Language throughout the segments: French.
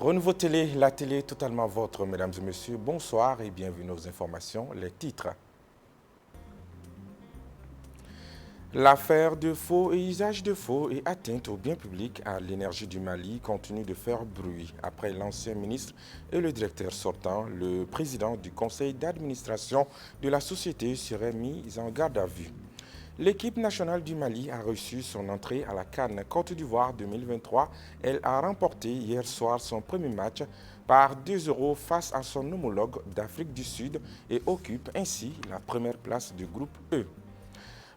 Renouveau Télé, la télé totalement vôtre, mesdames et messieurs. Bonsoir et bienvenue aux informations. Les titres. L'affaire de faux et usage de faux et atteinte au bien public à l'énergie du Mali continue de faire bruit. Après l'ancien ministre et le directeur sortant, le président du conseil d'administration de la société serait mis en garde à vue. L'équipe nationale du Mali a reçu son entrée à la CAN Côte d'Ivoire 2023. Elle a remporté hier soir son premier match par 2-0 face à son homologue d'Afrique du Sud et occupe ainsi la première place du groupe E.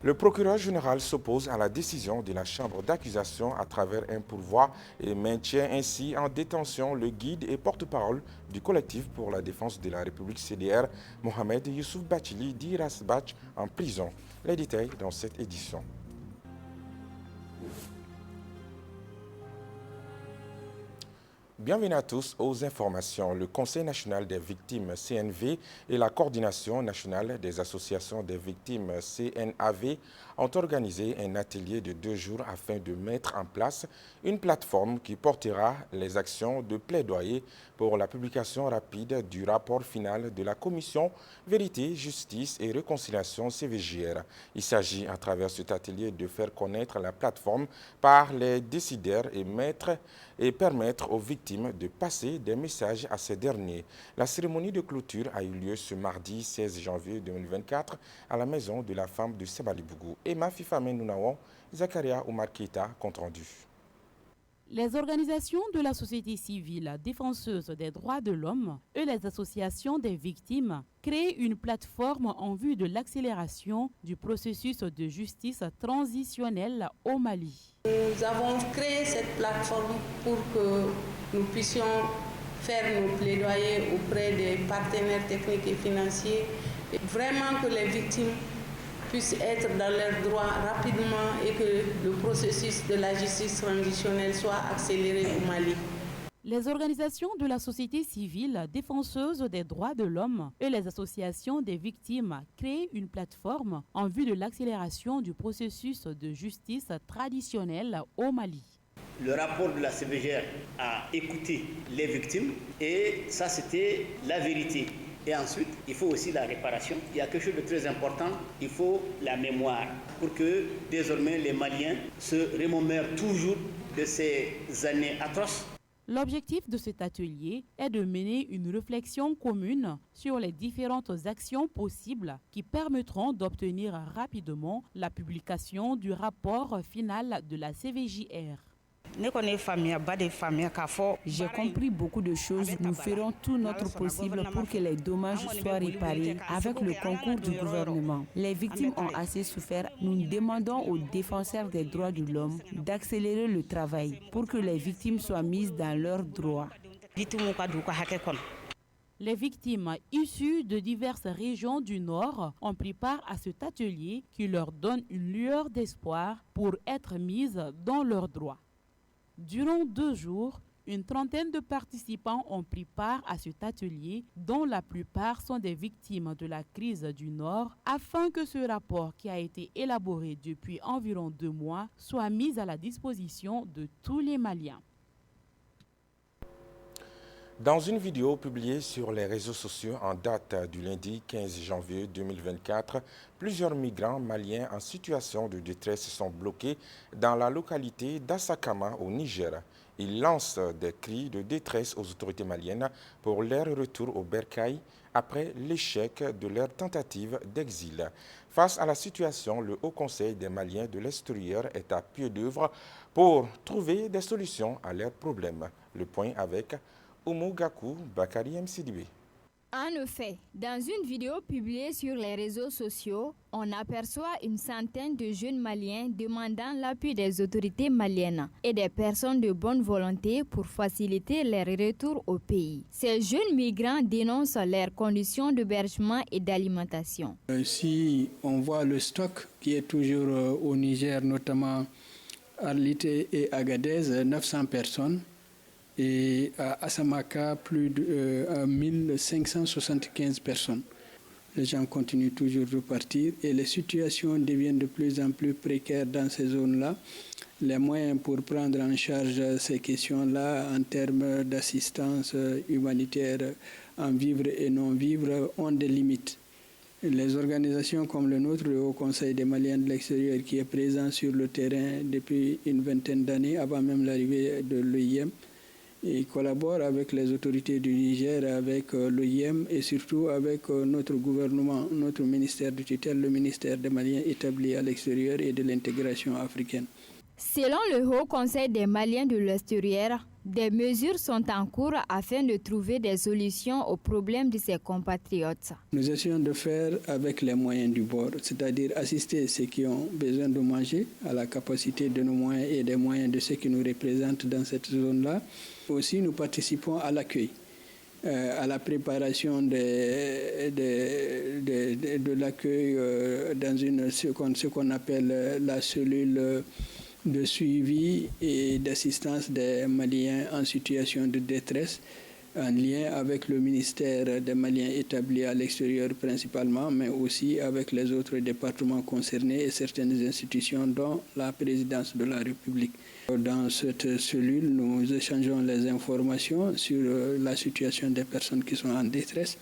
Le procureur général s'oppose à la décision de la chambre d'accusation à travers un pourvoi et maintient ainsi en détention le guide et porte-parole du collectif pour la défense de la République CDR, Mohamed Youssouf Bachili, dit Rasbach, en prison. Les détails dans cette édition. Bienvenue à tous aux informations. Le Conseil national des victimes CNV et la Coordination nationale des associations des victimes CNAV ont organisé un atelier de 2 jours afin de mettre en place une plateforme qui portera les actions de plaidoyer pour la publication rapide du rapport final de la Commission Vérité, Justice et Réconciliation CVJR. Il s'agit à travers cet atelier de faire connaître la plateforme par les décideurs et permettre aux victimes de passer des messages à ces derniers. La cérémonie de clôture a eu lieu ce mardi 16 janvier 2024 à la maison de la femme de Sebalibougou. Emma Fifame Nounawon, Zakaria Oumar Keita, compte rendu. Les organisations de la société civile défenseuses des droits de l'homme et les associations des victimes créent une plateforme en vue de l'accélération du processus de justice transitionnelle au Mali. Nous avons créé cette plateforme pour que nous puissions faire nos plaidoyers auprès des partenaires techniques et financiers et vraiment que les victimes puissent être dans leurs droits rapidement et que le processus de la justice transitionnelle soit accéléré au Mali. Les organisations de la société civile défenseuses des droits de l'homme et les associations des victimes créent une plateforme en vue de l'accélération du processus de justice traditionnelle au Mali. Le rapport de la CVJR a écouté les victimes et ça c'était la vérité. Et ensuite, il faut aussi la réparation. Il y a quelque chose de très important, il faut la mémoire pour que désormais les Maliens se remémorent toujours de ces années atroces. L'objectif de cet atelier est de mener une réflexion commune sur les différentes actions possibles qui permettront d'obtenir rapidement la publication du rapport final de la CVJR. J'ai compris beaucoup de choses. Nous ferons tout notre possible pour que les dommages soient réparés avec le concours du gouvernement. Les victimes ont assez souffert. Nous demandons aux défenseurs des droits de l'homme d'accélérer le travail pour que les victimes soient mises dans leurs droits. Les victimes issues de diverses régions du Nord ont pris part à cet atelier qui leur donne une lueur d'espoir pour être mises dans leurs droits. Durant 2 jours, une trentaine de participants ont pris part à cet atelier, dont la plupart sont des victimes de la crise du Nord, afin que ce rapport qui a été élaboré depuis environ 2 mois soit mis à la disposition de tous les Maliens. Dans une vidéo publiée sur les réseaux sociaux en date du lundi 15 janvier 2024, plusieurs migrants maliens en situation de détresse sont bloqués dans la localité d'Assakama au Niger. Ils lancent des cris de détresse aux autorités maliennes pour leur retour au Bercail après l'échec de leur tentative d'exil. Face à la situation, le Haut Conseil des Maliens de l'extérieur est à pied d'œuvre pour trouver des solutions à leurs problèmes. Le point avec Oumou Gakou Bakari Msidibé. En effet, dans une vidéo publiée sur les réseaux sociaux, on aperçoit une centaine de jeunes Maliens demandant l'appui des autorités maliennes et des personnes de bonne volonté pour faciliter leur retour au pays. Ces jeunes migrants dénoncent leurs conditions d'hébergement et d'alimentation. Si on voit le stock qui est toujours au Niger, notamment à Arlit et Agadez, 900 personnes. Et à Assamaka, plus de 1575 personnes. Les gens continuent toujours de partir et les situations deviennent de plus en plus précaires dans ces zones-là. Les moyens pour prendre en charge ces questions-là en termes d'assistance humanitaire en vivre et non-vivre ont des limites. Les organisations comme le nôtre, le Haut Conseil des Maliens de l'extérieur, qui est présent sur le terrain depuis une vingtaine d'années, avant même l'arrivée de l'OIM, et collabore avec les autorités du Niger, avec l'OIM et surtout avec notre gouvernement, notre ministère de tutelle, le ministère des Maliens établi à l'extérieur et de l'intégration africaine. Selon le Haut Conseil des Maliens de l'extérieur, des mesures sont en cours afin de trouver des solutions aux problèmes de ses compatriotes. Nous essayons de faire avec les moyens du bord, c'est-à-dire assister ceux qui ont besoin de manger à la capacité de nos moyens et des moyens de ceux qui nous représentent dans cette zone-là. Aussi, nous participons à l'accueil, à la préparation de l'accueil dans ce qu'on appelle la cellule de suivi et d'assistance des Maliens en situation de détresse, en lien avec le ministère des Maliens établi à l'extérieur principalement, mais aussi avec les autres départements concernés et certaines institutions, dont la présidence de la République. Dans cette cellule, nous échangeons les informations sur la situation des personnes qui sont en détresse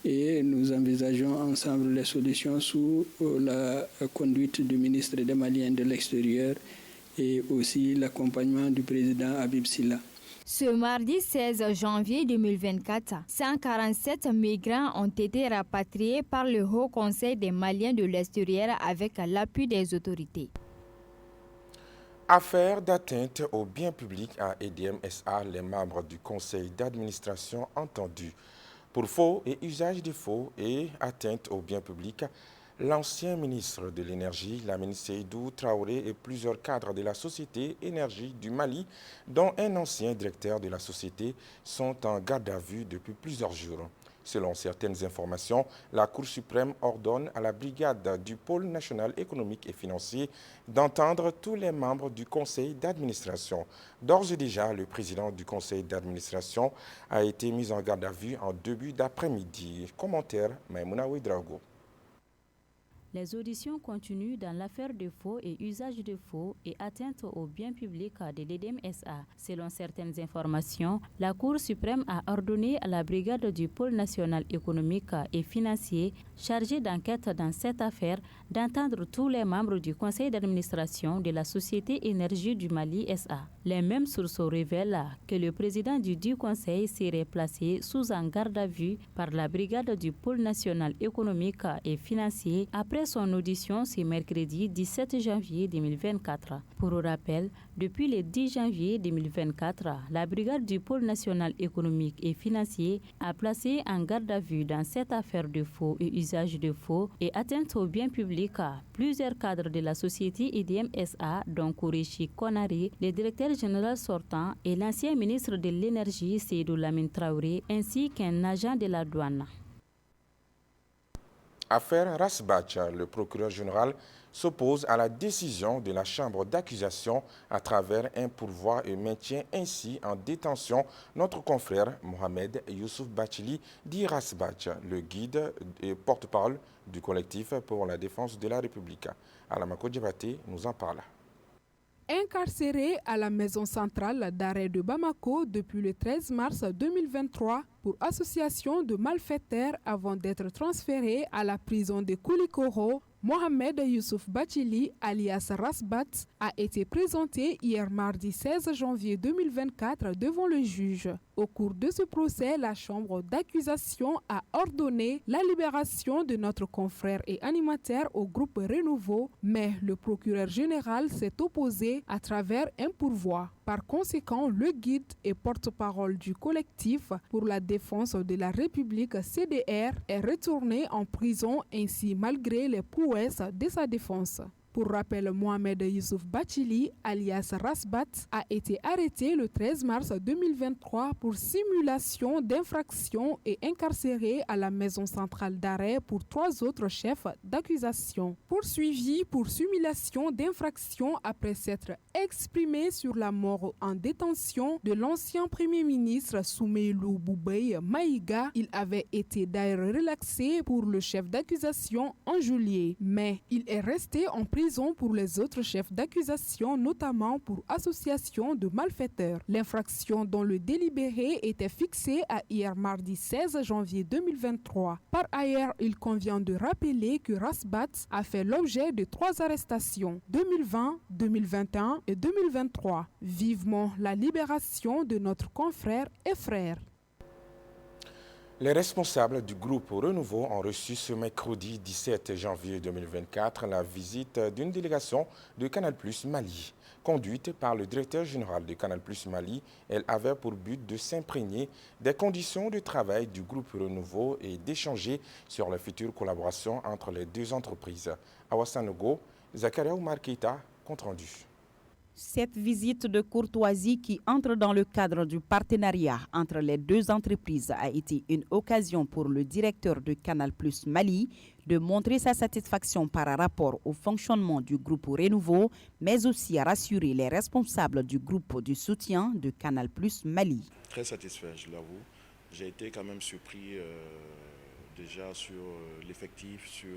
et nous envisageons ensemble les solutions sous la conduite du ministre des Maliens de l'extérieur et aussi l'accompagnement du président Habib Silla. Ce mardi 16 janvier 2024, 147 migrants ont été rapatriés par le Haut Conseil des Maliens de l'extérieur avec l'appui des autorités. Affaire d'atteinte aux biens publics à EDM SA, les membres du conseil d'administration entendus. Pour faux et usage de faux et atteinte aux biens publics, l'ancien ministre de l'Énergie, Lamine Seydou Traoré, et plusieurs cadres de la société Énergie du Mali, dont un ancien directeur de la société, sont en garde à vue depuis plusieurs jours. Selon certaines informations, la Cour suprême ordonne à la brigade du pôle national économique et financier d'entendre tous les membres du conseil d'administration. D'ores et déjà, le président du conseil d'administration a été mis en garde à vue en début d'après-midi. Commentaire, Maïmouna Ouedraogo. Les auditions continuent dans l'affaire de faux et usage de faux et atteinte aux biens publics de l'EDM SA. Selon certaines informations, la Cour suprême a ordonné à la brigade du pôle national économique et financier chargée d'enquête dans cette affaire d'entendre tous les membres du conseil d'administration de la société Énergie du Mali SA. Les mêmes sources révèlent que le président du dit conseil serait placé sous en garde à vue par la brigade du pôle national économique et financier après son audition ce mercredi 17 janvier 2024. Pour rappel, depuis le 10 janvier 2024, la brigade du pôle national économique et financier a placé en garde à vue dans cette affaire de faux et usage de faux et atteinte aux biens publics plusieurs cadres de la société EDM SA, dont Kourechi Konari, le directeur général sortant, et l'ancien ministre de l'Énergie Seydou Lamine Traoré, ainsi qu'un agent de la douane. Affaire Rasbach, le procureur général s'oppose à la décision de la chambre d'accusation à travers un pourvoi et maintient ainsi en détention notre confrère Mohamed Youssouf Bachili dit Rasbach, le guide et porte-parole du collectif pour la défense de la République. Alamako Djabate nous en parle. Incarcéré à la maison centrale d'arrêt de Bamako depuis le 13 mars 2023 pour association de malfaiteurs avant d'être transféré à la prison de Koulikoro, Mohamed Youssouf Bachili, alias Rasbat, a été présenté hier mardi 16 janvier 2024 devant le juge. Au cours de ce procès, la chambre d'accusation a ordonné la libération de notre confrère et animateur au groupe Renouveau, mais le procureur général s'est opposé à travers un pourvoi. Par conséquent, le guide et porte-parole du collectif pour la défense de la République CDR est retourné en prison ainsi malgré les prouesses de sa défense. Pour rappel, Mohamed Youssouf Bachili, alias Rasbat, a été arrêté le 13 mars 2023 pour simulation d'infraction et incarcéré à la maison centrale d'arrêt pour 3 autres chefs d'accusation. Poursuivi pour simulation d'infraction après s'être exprimé sur la mort en détention de l'ancien premier ministre Soumeilou Boubeye Maïga, il avait été d'ailleurs relaxé pour le chef d'accusation en juillet. Mais il est resté en prison pour les autres chefs d'accusation, notamment pour association de malfaiteurs. L'infraction dont le délibéré était fixé à hier mardi 16 janvier 2023. Par ailleurs, il convient de rappeler que Rasbat a fait l'objet de 3 arrestations, 2020, 2021 et 2023. Vivement la libération de notre confrère et frère. Les responsables du groupe Renouveau ont reçu ce mercredi 17 janvier 2024 la visite d'une délégation de Canal+ Mali. Conduite par le directeur général de Canal+ Mali, elle avait pour but de s'imprégner des conditions de travail du groupe Renouveau et d'échanger sur la future collaboration entre les 2 entreprises. Awassanogo, Zakaria Oumar Keita, compte rendu. Cette visite de courtoisie qui entre dans le cadre du partenariat entre les 2 entreprises a été une occasion pour le directeur de Canal+ Mali de montrer sa satisfaction par rapport au fonctionnement du groupe Renouveau, mais aussi à rassurer les responsables du groupe du soutien de Canal+ Mali. Très satisfait, je l'avoue. J'ai été quand même surpris déjà sur l'effectif, sur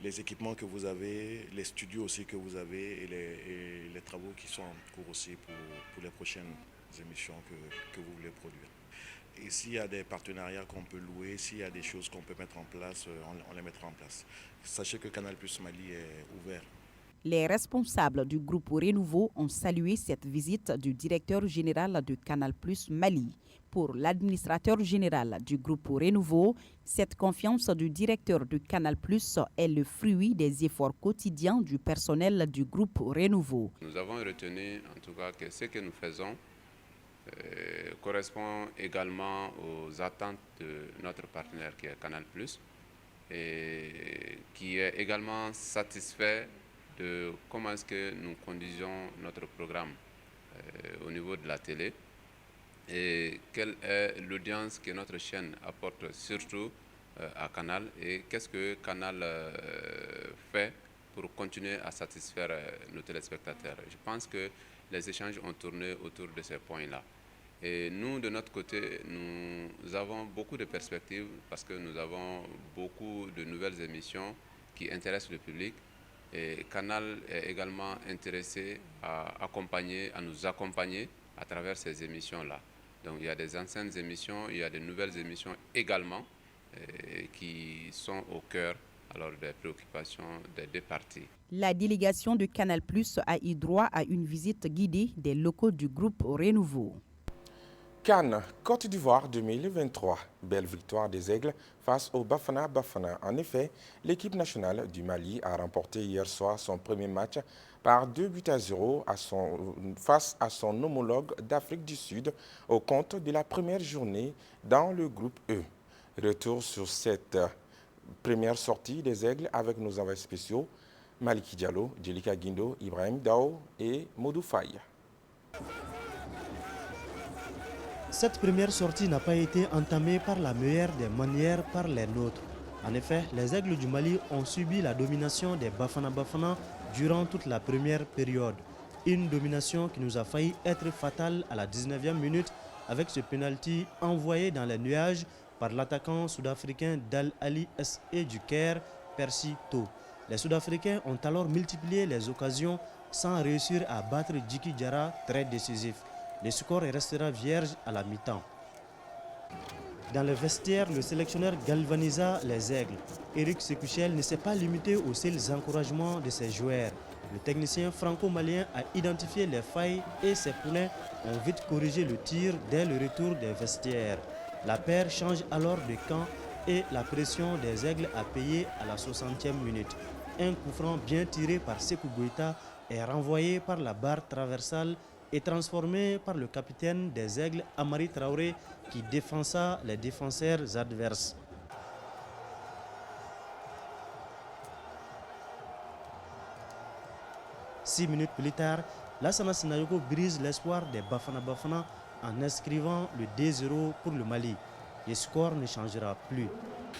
les équipements que vous avez, les studios aussi que vous avez et les travaux qui sont en cours aussi pour les prochaines émissions que vous voulez produire. Et s'il y a des partenariats qu'on peut louer, s'il y a des choses qu'on peut mettre en place, on les mettra en place. Sachez que Canal+ Mali est ouvert. Les responsables du groupe Renouveau ont salué cette visite du directeur général de Canal+ Mali. Pour l'administrateur général du groupe Renouveau, cette confiance du directeur de Canal+ est le fruit des efforts quotidiens du personnel du groupe Renouveau. Nous avons retenu en tout cas que ce que nous faisons correspond également aux attentes de notre partenaire qui est Canal+, et qui est également satisfait de comment est-ce que nous conduisons notre programme au niveau de la télé et quelle est l'audience que notre chaîne apporte surtout à Canal et qu'est-ce que Canal fait pour continuer à satisfaire nos téléspectateurs. Je pense que les échanges ont tourné autour de ces points-là. Et nous, de notre côté, nous avons beaucoup de perspectives parce que nous avons beaucoup de nouvelles émissions qui intéressent le public. Et Canal est également intéressé à nous accompagner à travers ces émissions-là. Donc il y a des anciennes émissions, il y a des nouvelles émissions également qui sont au cœur alors des préoccupations des 2 parties. La délégation de Canal+ a eu droit à une visite guidée des locaux du groupe Renouveau. Cannes, Côte d'Ivoire 2023. Belle victoire des Aigles face au Bafana Bafana. En effet, l'équipe nationale du Mali a remporté hier soir son premier match par 2-0 face à son homologue d'Afrique du Sud au compte de la première journée dans le groupe E. Retour sur cette première sortie des Aigles avec nos envoyés spéciaux Maliki Diallo, Djelika Guindo, Ibrahim Dao et Modou Faye. Cette première sortie n'a pas été entamée par la meilleure des manières par les nôtres. En effet, les Aigles du Mali ont subi la domination des Bafana Bafana durant toute la première période. Une domination qui nous a failli être fatale à la 19e minute avec ce penalty envoyé dans les nuages par l'attaquant sud-africain Dal Ali S.E. du Caire, Percy Tau. Les Sud-Africains ont alors multiplié les occasions sans réussir à battre Djiki Diarra, très décisif. Le score restera vierge à la mi-temps. Dans le vestiaire, le sélectionneur galvanisa les Aigles. Éric Sékouchel ne s'est pas limité aux seuls encouragements de ses joueurs. Le technicien franco-malien a identifié les failles et ses poulains ont vite corrigé le tir dès le retour des vestiaires. La paire change alors de camp et la pression des Aigles a payé à la 60e minute. Un coup franc bien tiré par Sékou Goïta est renvoyé par la barre traversale et transformé par le capitaine des Aigles, Amari Traoré, qui défonça les défenseurs adverses. 6 minutes plus tard, Lassana Sinayoko brise l'espoir des Bafana Bafana en inscrivant le 2-0 pour le Mali. Le score ne changera plus.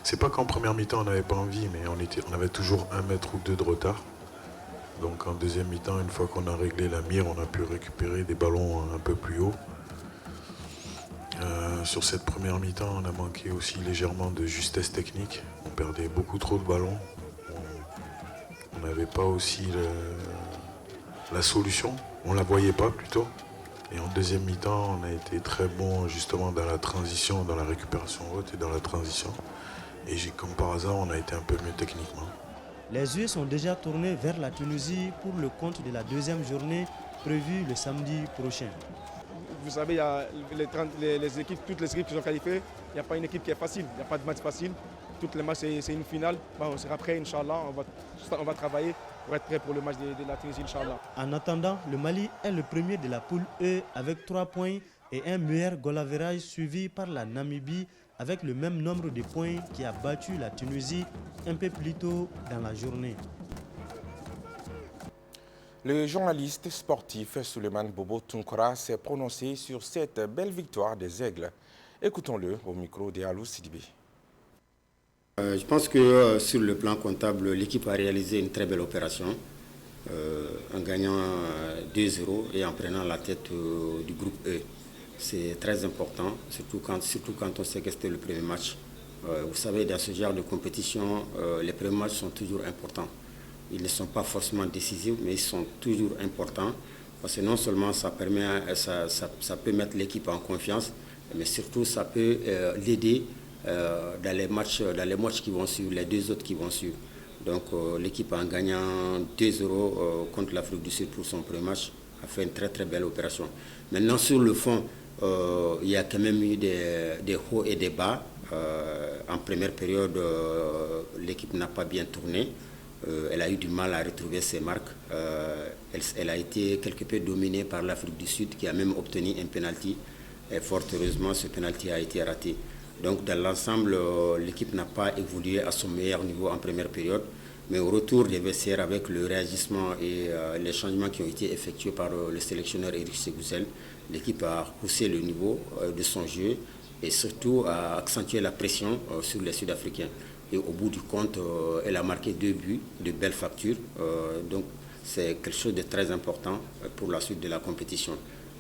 C'est pas qu'en première mi-temps on n'avait pas envie, mais on avait toujours 1 mètre ou 2 de retard. Donc en deuxième mi-temps, une fois qu'on a réglé la mire, on a pu récupérer des ballons un peu plus haut. Sur cette première mi-temps, on a manqué aussi légèrement de justesse technique. On perdait beaucoup trop de ballons. On n'avait pas aussi la solution. On ne la voyait pas plutôt. Et en deuxième mi-temps, on a été très bon justement dans la transition, dans la récupération haute et dans la transition. Et comme par hasard, on a été un peu mieux techniquement. Les yeux sont déjà tournés vers la Tunisie pour le compte de la deuxième journée prévue le samedi prochain. Vous savez, il y a les équipes, toutes les équipes qui sont qualifiées, il n'y a pas une équipe qui est facile, il n'y a pas de match facile. Toutes les matchs, c'est une finale. Bon, on sera prêt, Inch'Allah. On va travailler pour être prêt pour le match de la Tunisie, Inch'Allah. En attendant, le Mali est le premier de la poule E avec 3 points et un meilleur goal average suivi par la Namibie avec le même nombre de points qui a battu la Tunisie un peu plus tôt dans la journée. Le journaliste sportif Souleymane Bobo Tunkara s'est prononcé sur cette belle victoire des Aigles. Écoutons-le au micro d'Alou Sidibé. Je pense que sur le plan comptable, l'équipe a réalisé une très belle opération en gagnant 2-0 et en prenant la tête du groupe E. C'est très important, surtout quand on sait que c'était le premier match. Vous savez, dans ce genre de compétition, les premiers matchs sont toujours importants. Ils ne sont pas forcément décisifs, mais ils sont toujours importants parce que non seulement ça peut mettre l'équipe en confiance, mais surtout ça peut l'aider dans les matchs qui vont suivre, les 2 autres qui vont suivre. Donc l'équipe en gagnant 2-0 contre l'Afrique du Sud pour son premier match a fait une très très belle opération. Maintenant sur le fond, il y a quand même eu des hauts et des bas. En première période, l'équipe n'a pas bien tourné. Elle a eu du mal à retrouver ses marques. Elle a été quelque peu dominée par l'Afrique du Sud qui a même obtenu un penalty. Et fort heureusement, ce penalty a été raté. Donc dans l'ensemble, l'équipe n'a pas évolué à son meilleur niveau en première période. Mais au retour des vestiaires avec le réagissement et les changements qui ont été effectués par le sélectionneur Eric Segouzel, l'équipe a poussé le niveau de son jeu et surtout a accentué la pression sur les Sud-Africains. Et au bout du compte, elle a marqué 2 buts de belle facture. Donc c'est quelque chose de très important pour la suite de la compétition.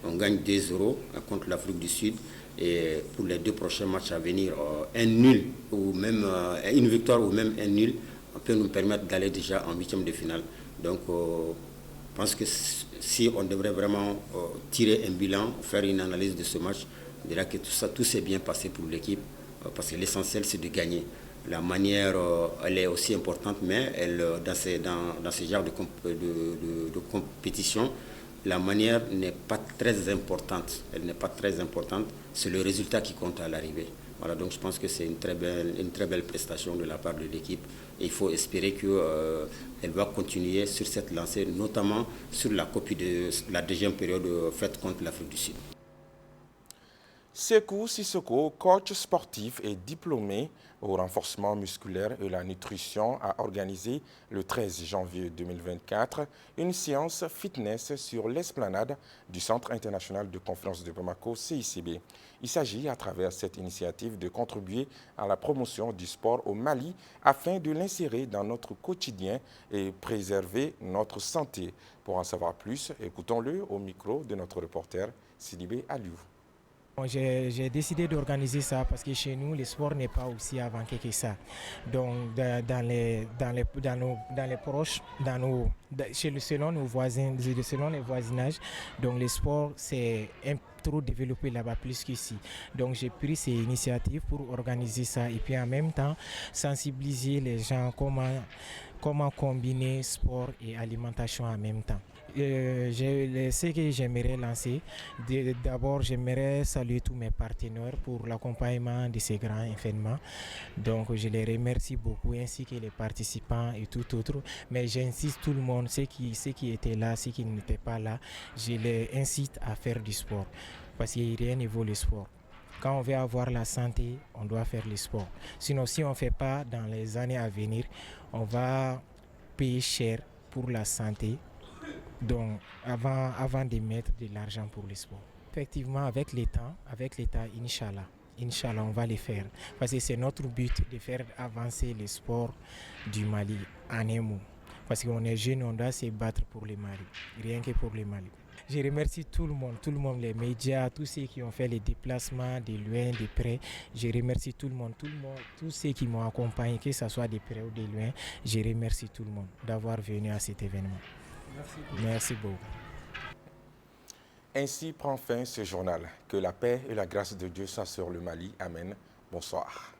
On gagne 2-0 contre l'Afrique du Sud. Et pour les 2 prochains matchs à venir, un nul ou même une victoire ou même un nul peut nous permettre d'aller déjà en 8e de finale. Donc je pense que si on devrait vraiment tirer un bilan, faire une analyse de ce match, on dirait que tout s'est bien passé pour l'équipe parce que l'essentiel c'est de gagner. La manière, elle est aussi importante, mais dans ce genre de compétition, la manière n'est pas très importante. Elle n'est pas très importante. C'est le résultat qui compte à l'arrivée. Voilà, donc je pense que c'est une très belle prestation de la part de l'équipe. Et il faut espérer qu'elle va continuer sur cette lancée, notamment sur la copie de la deuxième période faite contre l'Afrique du Sud. Sekou Sissoko, coach sportif et diplômé au renforcement musculaire et la nutrition, a organisé le 13 janvier 2024 une séance fitness sur l'esplanade du Centre international de conférence de Bamako, CICB. Il s'agit à travers cette initiative de contribuer à la promotion du sport au Mali afin de l'insérer dans notre quotidien et préserver notre santé. Pour en savoir plus, écoutons-le au micro de notre reporter Sidibé Aliou. J'ai décidé d'organiser ça parce que chez nous, le sport n'est pas aussi avancé que ça. Donc, dans les proches, selon nos voisins, selon les voisinages, donc le sport, c'est trop développé là-bas plus qu'ici. Donc, j'ai pris ces initiatives pour organiser ça et puis en même temps, sensibiliser les gens comment combiner sport et alimentation en même temps. Ce que j'aimerais lancer, d'abord j'aimerais saluer tous mes partenaires pour l'accompagnement de ces grands événements. Donc je les remercie beaucoup ainsi que les participants et tout autre. Mais j'insiste tout le monde, ceux qui étaient là, ceux qui n'étaient pas là, je les incite à faire du sport parce qu'il rien ne vaut le sport. Quand on veut avoir la santé, on doit faire le sport. Sinon, si on ne fait pas dans les années à venir, on va payer cher pour la santé Donc, avant de mettre de l'argent pour le sport. Effectivement, avec l'État, Inch'Allah, on va les faire. Parce que c'est notre but de faire avancer le sport du Mali en un mot. Parce qu'on est jeunes, on doit se battre pour le Mali, rien que pour le Mali. Je remercie tout le monde, les médias, tous ceux qui ont fait les déplacements de loin, de près. Je remercie tout le monde, tous ceux qui m'ont accompagné, que ce soit de près ou de loin. Je remercie tout le monde d'avoir venu à cet événement. Merci beaucoup. Ainsi prend fin ce journal. Que la paix et la grâce de Dieu soient sur le Mali. Amen. Bonsoir.